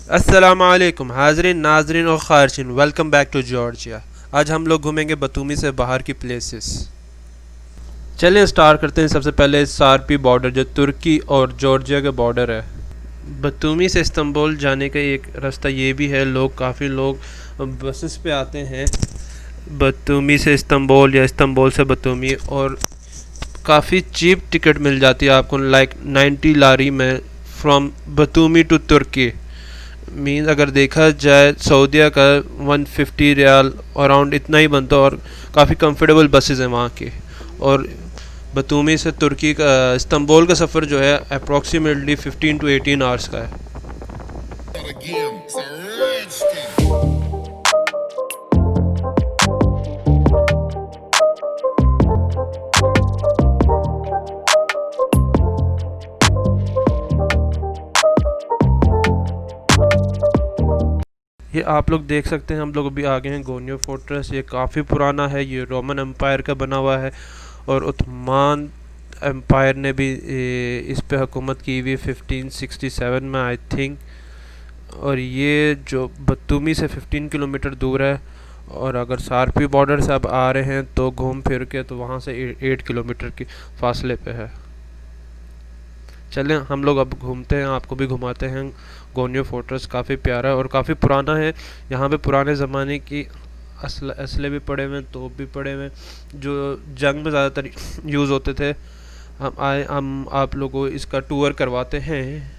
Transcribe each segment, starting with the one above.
अस्सलामुअलैकुम हाज़रीन नाज़रीन और ख़ारिजीन, वेलकम बैक टू जॉर्जिया। आज हम लोग घूमेंगे बतूमी से बाहर की प्लेसेस। चलिए स्टार्ट करते हैं। सबसे पहले सारपी बॉर्डर जो तुर्की और जॉर्जिया का बॉर्डर है। बतूमी से इस्तांबुल जाने का एक रास्ता ये भी है, काफ़ी लोग बसेस पे आते हैं बतूमी से इस्तांबुल या इस्तांबुल से बतूमी, और काफ़ी चीप टिकट मिल जाती है आपको, लाइक 90 लारी में फ्रॉम बतूमी टू तुर्की। मीन अगर देखा जाए सऊदीया का 150 रियाल अराउंड इतना ही बनता है, और काफ़ी कंफर्टेबल बसेस हैं वहाँ की। और बतूमी से तुर्की का इस्तांबुल का सफ़र जो है अप्रॉक्सीमेटली 15 to 18 आवर्स का है। ये आप लोग देख सकते हैं, हम लोग अभी आ गए हैं गोनियो फोर्ट्रेस। ये काफ़ी पुराना है, ये रोमन एम्पायर का बना हुआ है, और उस्मान एम्पायर ने भी इस पे हुकूमत की हुई 1567 में आई थिंक। और ये जो बतूमी से 15 किलोमीटर दूर है, और अगर सारपी बॉर्डर से अब आ रहे हैं तो घूम फिर के तो वहाँ से 8 किलोमीटर की फासले पे है। चलें हम लोग अब घूमते हैं, आपको भी घुमाते हैं। गोनियो फोर्ट्रेस काफ़ी प्यारा है और काफ़ी पुराना है। यहाँ पे पुराने ज़माने की असले भी पड़े हुए हैं, तोप भी पड़े हुए हैं जो जंग में ज़्यादातर यूज़ होते थे। हम आप लोगों को इसका टूर करवाते हैं।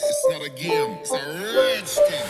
It's not a game, it's a rich thing.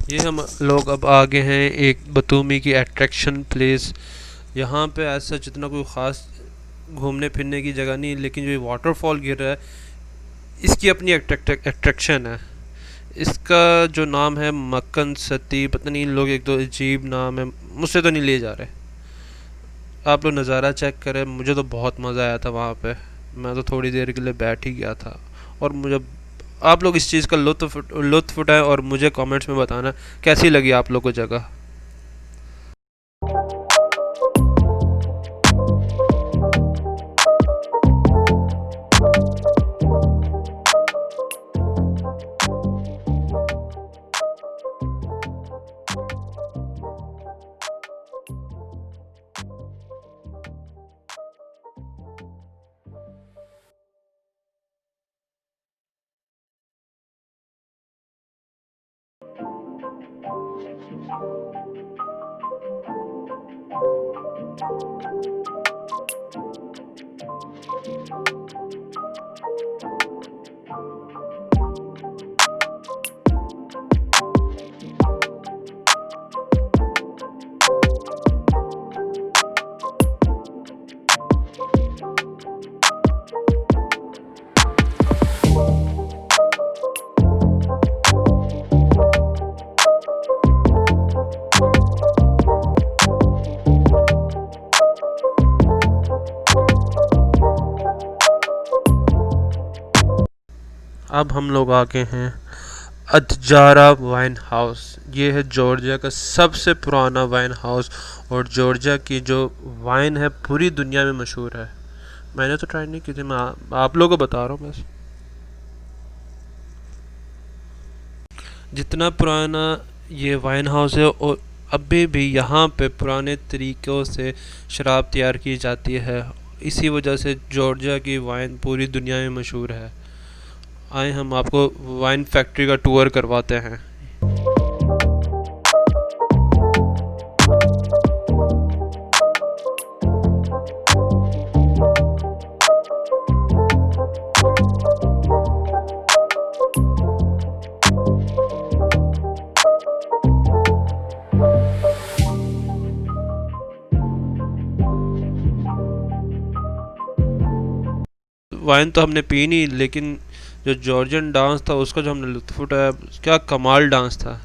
ये हम लोग अब आगे हैं एक बतूमी की अट्रैक्शन प्लेस। यहाँ पे ऐसा जितना कोई ख़ास घूमने फिरने की जगह नहीं, लेकिन जो ये वाटरफॉल गिर रहा है इसकी अपनी अट्रैक्शन है। इसका जो नाम है मक्कन सती, पता नहीं इन लोग एक दो अजीब नाम है, मुझसे तो नहीं ले जा रहे। आप लोग नज़ारा चेक करें, मुझे तो बहुत मज़ा आया था वहाँ पे। मैं तो थोड़ी देर के लिए बैठ ही गया था। और मुझे आप लोग इस चीज़ का लुत्फ़ उठाएं और मुझे कमेंट्स में बताना कैसी लगी आप लोग को जगह। अब हम लोग आगे हैं अदजारा वाइन हाउस। ये है जॉर्जिया का सबसे पुराना वाइन हाउस और जॉर्जिया की जो वाइन है पूरी दुनिया में मशहूर है। मैंने तो ट्राई नहीं की थी, मैं आप लोगों को बता रहा हूँ बस। जितना पुराना ये वाइन हाउस है और अभी भी यहाँ पे पुराने तरीक़ों से शराब तैयार की जाती है, इसी वजह से जॉर्जिया की वाइन पूरी दुनिया में मशहूर है। आए हम आपको वाइन फैक्ट्री का टूर करवाते हैं। वाइन तो हमने पी नहीं, लेकिन जो जॉर्जियन डांस था उसका जो हमने लुत्फ़ उठाया, क्या कमाल डांस था।